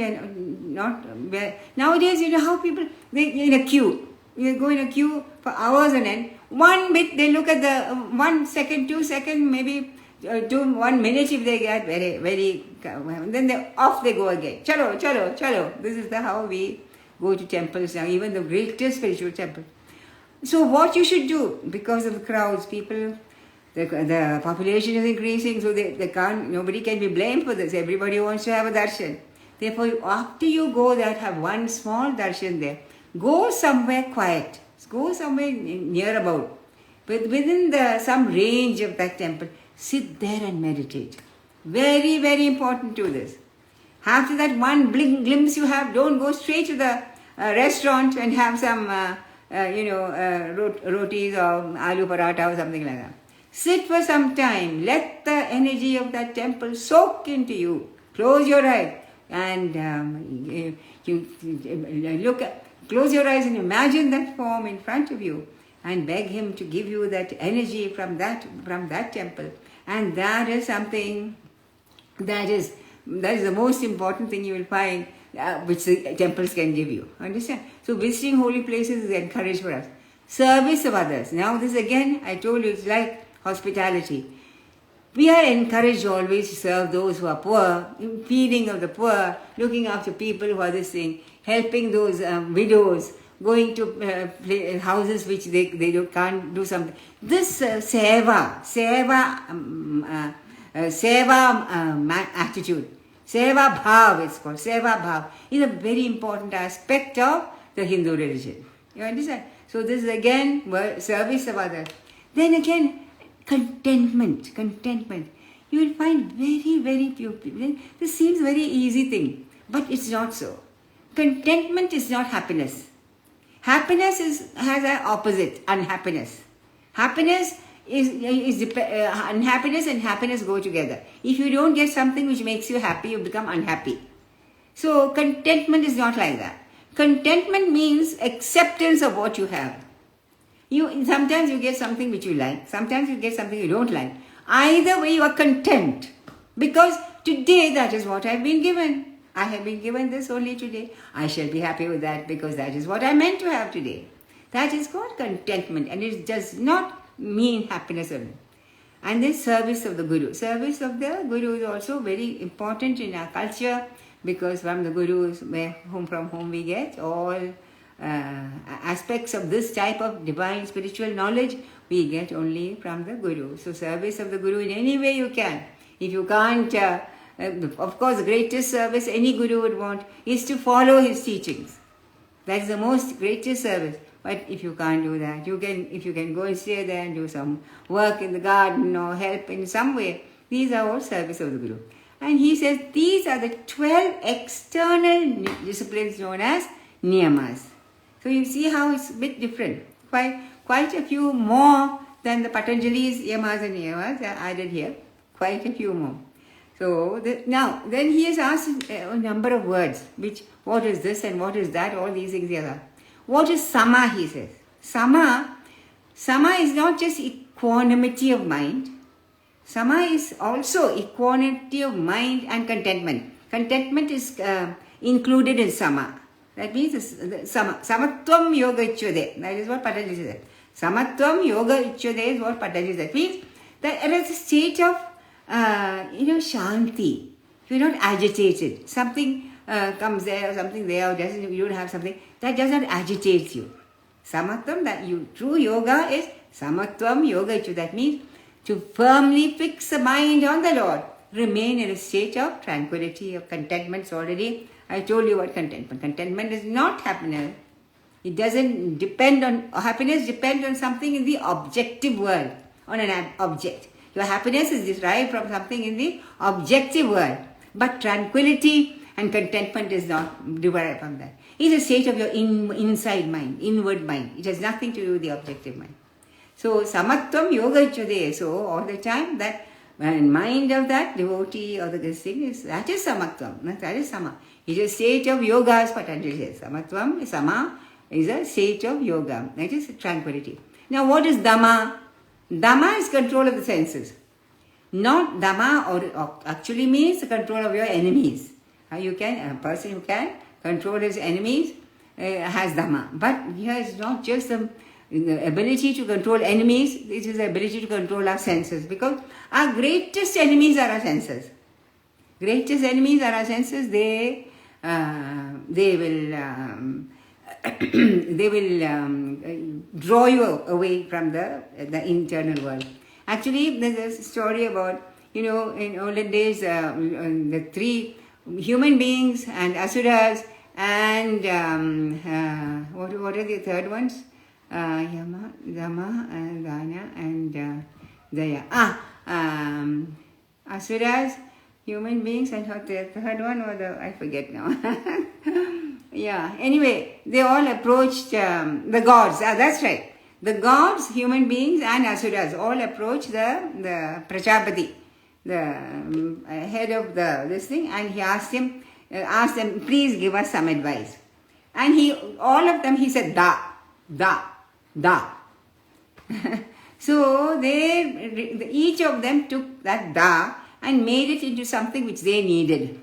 nowadays, you know how people, they in a queue. You go in a queue for hours on end. One bit, they look at the 1 second, 2 seconds, maybe 1 minute if they get very, very, then off they go again. Chalo. This is how we go to temples now, even the greatest spiritual temple. So what you should do, because of the crowds, people, the population is increasing, so nobody can be blamed for this. Everybody wants to have a darshan. Therefore, after you go there, have one small darshan there. Go somewhere quiet. Go somewhere near about. But within some range of that temple, sit there and meditate. Very, very important to this. After that one glimpse you have, don't go straight to the restaurant and have some, rotis or aloo paratha or something like that. Sit for some time. Let the energy of that temple soak into you. Close your eyes and close your eyes and imagine that form in front of you and beg him to give you that energy from that temple. And that is something that is the most important thing you will find, which the temples can give you. Understand? So visiting holy places is encouraged for us. Service of others. Now this again, I told you, it's like hospitality. We are encouraged always to serve those who are poor, feeding of the poor, looking after people who are this thing, helping those widows, going to houses which they can't do something. This seva attitude, seva bhav, it's called seva bhav, is a very important aspect of the Hindu religion. You understand? So this is again service of others. Then again, contentment. you will find very, very few people. This seems very easy thing, but it's not so. Contentment is not happiness. Happiness has an opposite, unhappiness. Happiness unhappiness and happiness go together. If you don't get something which makes you happy, you become unhappy. So contentment is not like that. Contentment means acceptance of what you have. Sometimes you get something which you like, sometimes you get something you don't like. Either way you are content, because today that is what I've been given. I have been given this only today. I shall be happy with that because that is what I meant to have today. That is called contentment, and it does not mean happiness alone. And this service of the Guru. Service of the Guru is also very important in our culture, because from the Guru is from whom we get all aspects of this type of divine spiritual knowledge we get only from the Guru. So service of the Guru in any way you can. If you can't, of course the greatest service any Guru would want is to follow his teachings. That is the most greatest service. But if you can't do that, if you can go and stay there and do some work in the garden or help in some way, these are all service of the Guru. And he says these are the 12 external disciplines known as niyamas. So you see how it's a bit different. Quite a few more than the Patanjali's yamas and niyamas are added here. Quite a few more. So now, then he has asked a number of words, what is this and what is that, all these things here. What is sama, he says. Sama is not just equanimity of mind. Sama is also equanimity of mind and contentment. Contentment is included in sama. That means samatvam yoga ichyade. That is what Patanjali said. Samatvam yoga ichyade is what Patanjali said. That means that it is a state of shanti. You're not agitated. Something comes there or something there, or you don't have something, that does not agitate you. Samatvam, true yoga is samatvam yoga ichyade. That means to firmly fix the mind on the Lord. Remain in a state of tranquility, of contentment. Already I told you what contentment. Contentment is not happiness. It doesn't depend on, happiness depends on something in the objective world, on an object. Your happiness is derived from something in the objective world. But tranquility and contentment is not derived from that. It's a state of your inside mind, inward mind. It has nothing to do with the objective mind. So samatvam yoga ichyade. So all the time that mind of that devotee or this thing that is samatvam. That is sama. It is a state of yoga, as Patanjali says. Samatvam, sama is a state of yoga. That is tranquility. Now what is dhamma? Dhamma is control of the senses. Not dhamma or actually means the control of your enemies. A person who can control his enemies has dhamma. But here is not just the ability to control enemies, it is the ability to control our senses. Because our greatest enemies are our senses. Greatest enemies are our senses. They will draw you away from the internal world. Actually, there's a story about, in olden days, the three human beings and asuras and what are the third ones? Yama, Dhamma, Dana and Daya. Asuras, human beings, and what the third one was, I forget now. Yeah, anyway, they all approached the gods. That's right. The gods, human beings and asuras all approached the Prajapati, the head of this thing, and he asked them, please give us some advice. And all of them, he said, da. So each of them took that da and made it into something which they needed.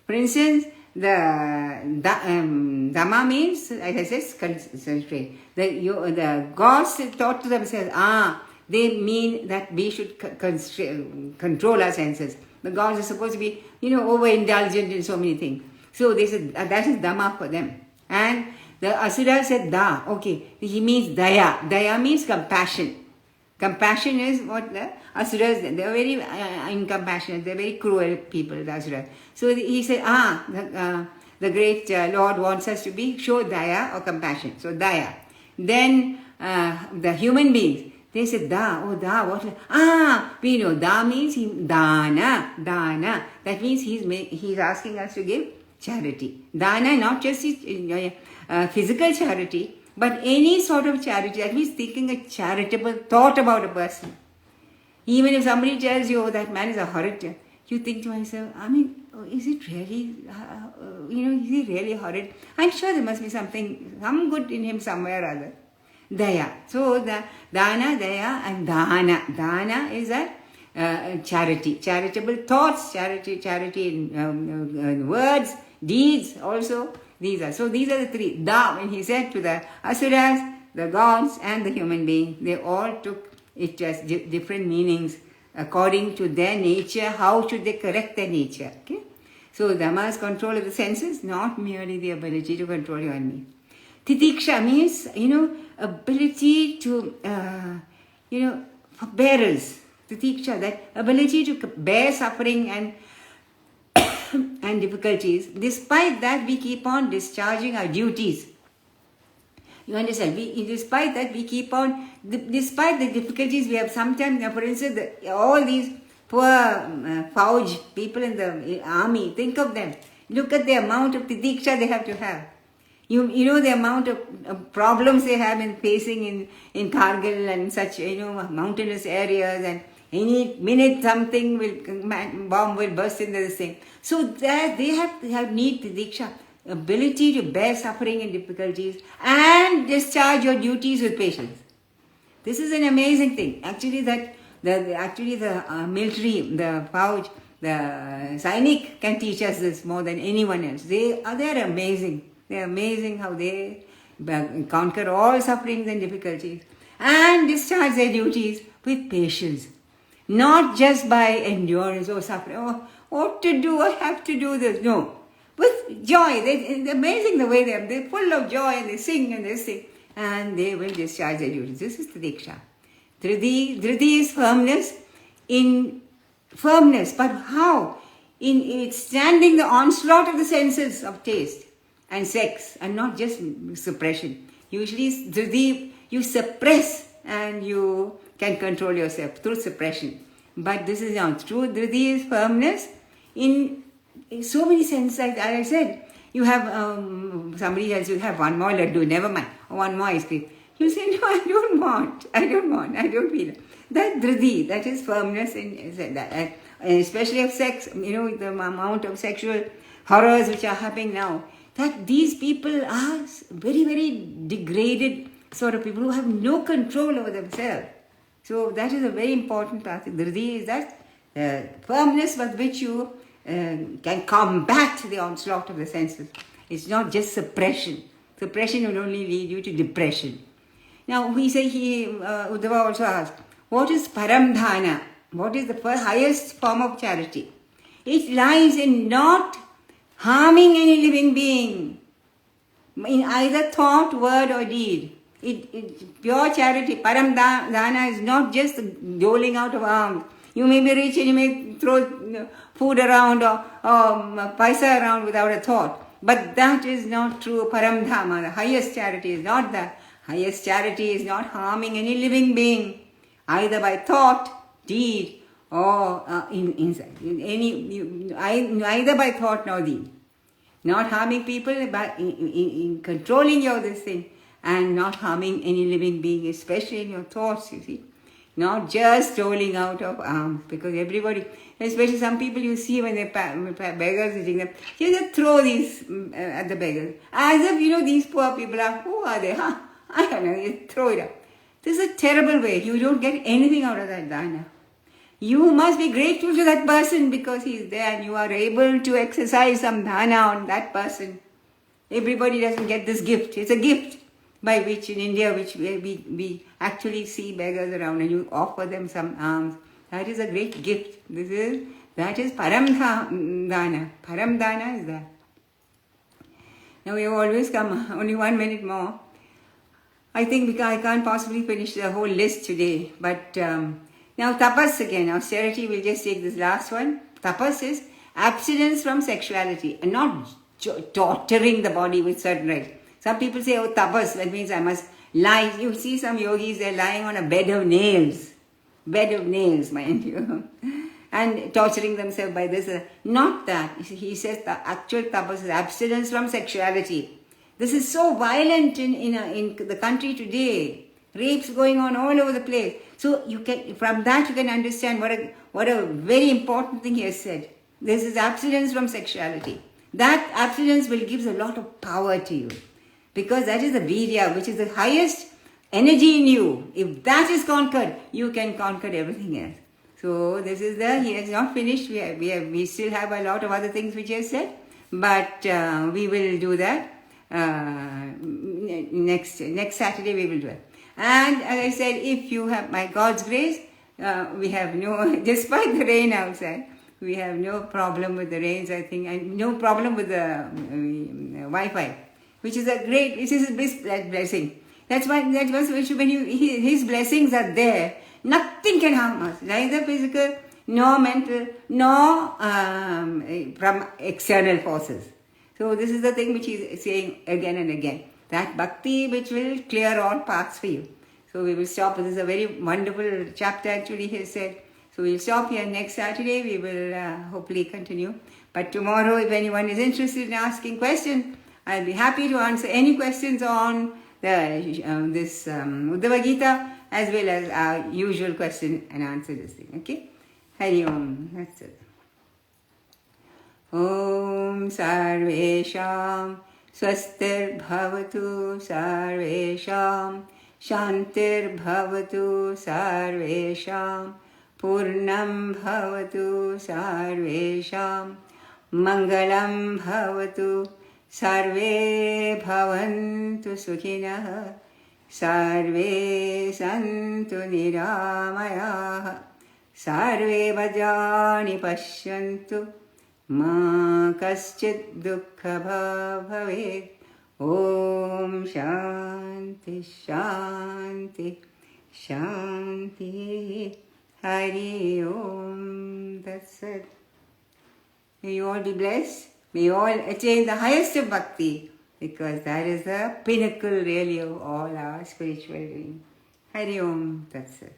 For instance, the Dhamma means, like I said, concentrate. The gods thought to themselves, they mean that we should control our senses. The gods are supposed to be, overindulgent in so many things. So they said, that is Dhamma for them. And the Asura said, da. Okay, he means Daya. Daya means compassion. Compassion is what the Asuras, they are very incompassionate, they are very cruel people, the Asuras. So he said, the great Lord wants us to show Daya or compassion. So Daya. Then the human beings, They say da, oh da, what? Ah, we know da means dana, dana. That means he's asking us to give charity. Dana, not just physical charity, but any sort of charity. That means thinking a charitable thought about a person. Even if somebody tells you, oh, that man is a horrid, you think to yourself, I mean, is it really, is he really horrid? I'm sure there must be some good in him somewhere or other. Daya. So the dana, daya and dana. Dana is a charity, charitable thoughts, charity in words, deeds also. These are the three. Da, when he said to the asuras, the gods and the human being, they all took it as different meanings according to their nature. How should they correct their nature? Okay. So Dhamma's control of the senses, not merely the ability to control you and me. Titiksha means, ability to, forbearance. Titiksha, that ability to bear suffering and difficulties. Despite that, we keep on discharging our duties. You understand? Despite that, we keep on, despite the difficulties we have sometimes, for instance, all these poor Fauj people in the army, think of them. Look at the amount of titiksha they have to have. You know the amount of problems they have in facing in Kargil and such, mountainous areas, and any minute bomb will burst into this thing. So that they have need titiksha, ability to bear suffering and difficulties and discharge your duties with patience. This is an amazing thing. Actually, the military, the Fauj, the Sainik can teach us this more than anyone else. They're amazing. They're amazing how they conquer all sufferings and difficulties and discharge their duties with patience. Not just by endurance or suffering. Oh, what to do? I have to do this. No. With joy. It's amazing the way they're full of joy and they sing and they sing. And they will discharge their duties. This is Titiksha. Dhriti is firmness. But how? In standing the onslaught of the senses of taste and sex, and not just suppression. Usually Dhriti, you suppress and you can control yourself through suppression. But this is not true. Dhriti is firmness in so many senses. Like I said, you have somebody else will have one more laddu, never mind, one more ice cream. You say, no, I don't want, I don't feel it. That dhriti, that is firmness in that. And especially of sex, the amount of sexual horrors which are happening now, that these people are very, very degraded sort of people who have no control over themselves. So that is a very important part. Dhriti is that firmness with which you can combat the onslaught of the senses. It's not just suppression. Suppression will only lead you to depression. Now we say Udhhava also asked, what is paramdhana? What is the highest form of charity? It lies in not harming any living being in either thought, word or deed. It's pure charity. Paramdhana is not just doling out of alms. You may be rich and you may throw food around or paisa around without a thought. But that is not true. Paramdhama, the highest charity is not that. Highest charity is not harming any living being, either by thought, deed, or either by thought nor deed. Not harming people, but in controlling your this thing, and not harming any living being, especially in your thoughts, you see. Not just doling out of alms, because everybody, especially some people you see when they're beggars hitting them, you just throw these at the beggars. As if, these poor people are, who are they? Huh? I don't know, you throw it up. This is a terrible way. You don't get anything out of that dana. You must be grateful to that person because he is there and you are able to exercise some dana on that person. Everybody doesn't get this gift. It's a gift by which in India, we actually see beggars around and you offer them some alms. That is a great gift. That is paramdhana. Paramdhana is that. Now we have always come, only 1 minute more. I think I can't possibly finish the whole list today. But now tapas again, austerity, we'll just take this last one. Tapas is abstinence from sexuality and not torturing the body with certain rites. Some people say, oh, tapas, that means I must lie. You see some yogis, they're lying on a bed of nails, mind you, and torturing themselves by this. Not that. He says the actual tapas is abstinence from sexuality. This is so violent in the country today. Rapes going on all over the place. So you can, from that you can understand what a very important thing he has said. This is abstinence from sexuality. That abstinence will give a lot of power to you. Because that is the virya, which is the highest energy in you. If that is conquered, you can conquer everything else. So this is he has not finished. We still have a lot of other things which he has said. But we will do that. Next Saturday we will do it. And as I said, if you have, by God's grace, we have despite the rain outside, we have no problem with the rains, I think, and no problem with the Wi-Fi, which is which is a blessing. That's why when his blessings are there, nothing can harm us, neither physical, nor mental, nor from external forces. So this is the thing which he is saying again and again. That bhakti which will clear all paths for you. So we will stop. This is a very wonderful chapter actually he has said. So we will stop here. Next Saturday we will hopefully continue. But tomorrow, if anyone is interested in asking questions, I'll be happy to answer any questions on this Udhhava Geeta, as well as our usual question and answer this thing. Okay? Hari Om. That's it. Om Sarvesham Swastir-bhavatu Sarvesham Shantir-bhavatu Sarvesham Purnam bhavatu Sarvesham Mangalam bhavatu Sarve bhavantu sukhinah Sarve santu niramayah Sarve bhajani pashyantu Ma kaschit dukkha bhavet. Om Shanti Shanti Shanti. Hari Om. That's it. May you all be blessed. May you all attain the highest of bhakti, because that is the pinnacle really of all our spiritual doing. Hari Om. That's it.